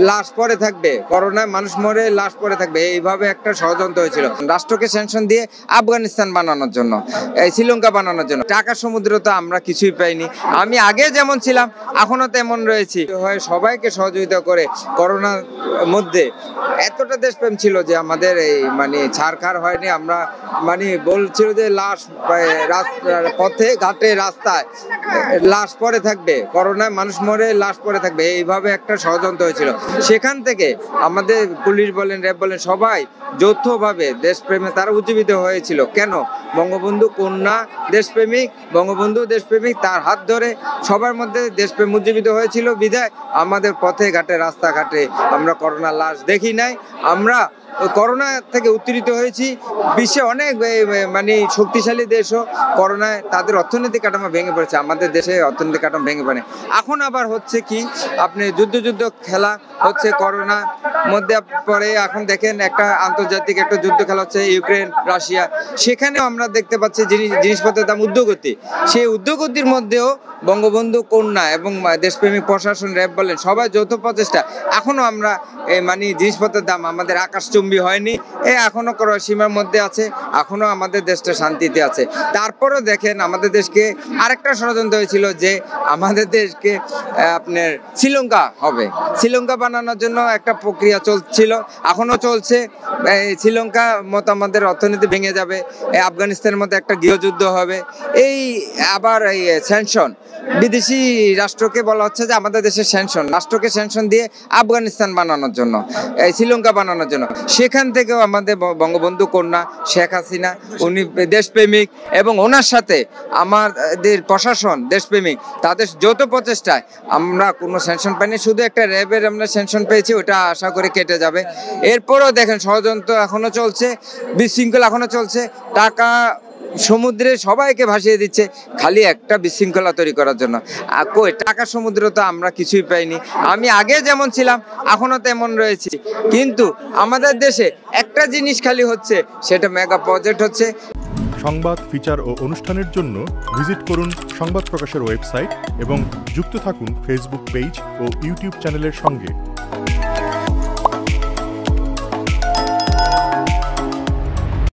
লাশ পরে থাকবে, করোনায় মানুষ মরে লাশ পরে থাকবে, এইভাবে একটা ষড়যন্ত্র হয়েছিল রাষ্ট্রকে স্যাংশন দিয়ে আফগানিস্তান বানানোর জন্য, এই শ্রীলঙ্কা বানানোর জন্য। টাকা সমুদ্র তো আমরা কিছুই পাইনি। আমি আগে যেমন ছিলাম এখনো তেমন রয়েছি। সবাইকে সহযোগিতা করে করোনার মধ্যে এতটা দেশপ্রেম ছিল যে আমাদের এই ছাড়খাড় হয়নি। আমরা বলছিল যে লাশ পথে ঘাটে রাস্তায় লাশ পরে থাকবে, করোনায় মানুষ মরে লাশ পরে থাকবে, এইভাবে একটা ষড়যন্ত্র হয়েছিল। সেখান থেকে আমাদের পুলিশ বলেন, র্যাব বলেন, সবাই যৌথভাবে দেশপ্রেমে তারা উজ্জীবিত হয়েছিল। কেন? বঙ্গবন্ধু কন্যা দেশপ্রেমিক, বঙ্গবন্ধু দেশপ্রেমিক, তার হাত ধরে সবার মধ্যে দেশপ্রেম উজ্জীবিত হয়েছিল বিধায় আমাদের পথে ঘাটে রাস্তাঘাটে আমরা করোনা লাশ দেখি নাই। আমরা করোনা থেকে উত্তীর্ণ হয়েছি। বিশ্বে অনেক শক্তিশালী দেশও করোনায় তাদের অর্থনৈতিক কাঠামো ভেঙে পড়েছে, আমাদের দেশে অর্থনৈতিক কাঠামো ভেঙে পড়ে। এখন আবার হচ্ছে কি, আপনি যুদ্ধ খেলা হচ্ছে করোনা মধ্যে পরে। এখন দেখেন একটা আন্তর্জাতিক একটা যুদ্ধ খেলা হচ্ছে ইউক্রেন রাশিয়া, সেখানেও আমরা দেখতে পাচ্ছি জিনিসপত্রের দাম ঊর্ধ্বগতি। সেই ঊর্ধ্বগতির মধ্যেও বঙ্গবন্ধু কন্যা এবং দেশপ্রেমিক প্রশাসন, র্যাব বলেন, সবাই যৌথ প্রচেষ্টা। এখনো আমরা জিনিসপত্রের দাম আমাদের আকাশচুম্বী হয়নি, এখনো সীমার মধ্যে আছে, এখনো আমাদের দেশটা শান্তিতে আছে। তারপরেও দেখেন আমাদের দেশকে আরেকটা ষড়যন্ত্র হয়েছিল যে আমাদের দেশকে আপনার শ্রীলঙ্কা হবে, শ্রীলঙ্কা বানানোর জন্য একটা প্রক্রিয়া চলছিল, এখনো চলছে। শ্রীলঙ্কা মতো আমাদের অর্থনীতি ভেঙে যাবে, আফগানিস্তানের মধ্যে একটা গৃহযুদ্ধ হবে। এই আবার এই স্যাংশন, বিদেশি রাষ্ট্রকে বলা হচ্ছে যে আমাদের দেশের স্যাংশন, রাষ্ট্রকে স্যাংশন দিয়ে আফগানিস্তান বানানোর জন্য, এই শ্রীলঙ্কা বানানোর জন্য। সেখান থেকেও আমাদের বঙ্গবন্ধু কন্যা শেখ হাসিনা, উনি দেশপ্রেমিক এবং ওনার সাথে আমাদের প্রশাসন দেশপ্রেমিক, তাদের যৌথ প্রচেষ্টায় আমরা কোনো স্যাংশন পাইনি। শুধু একটা র্যাবের আমরা স্যাংশন পেয়েছি, ওটা আশা করে কেটে যাবে। এরপরও দেখেন ষড়যন্ত্র এখনো চলছে, বিশৃঙ্খলা এখনো চলছে। টাকা সমুদ্রে সবাইকে ভাসিয়ে দিচ্ছে খালি একটা বিশৃঙ্খলা তৈরি করার জন্য। কই টাকা সমুদ্র তো আমরা কিছুই পাইনি। আমি আগে যেমন ছিলাম এখনো তেমন রয়েছি, কিন্তু আমাদের দেশে একটা জিনিস খালি হচ্ছে, সেটা মেগা প্রজেক্ট হচ্ছে। সংবাদ, ফিচার ও অনুষ্ঠানের জন্য ভিজিট করুন সংবাদ প্রকাশের ওয়েবসাইট এবং যুক্ত থাকুন ফেসবুক পেজ ও ইউটিউব চ্যানেলের সঙ্গে।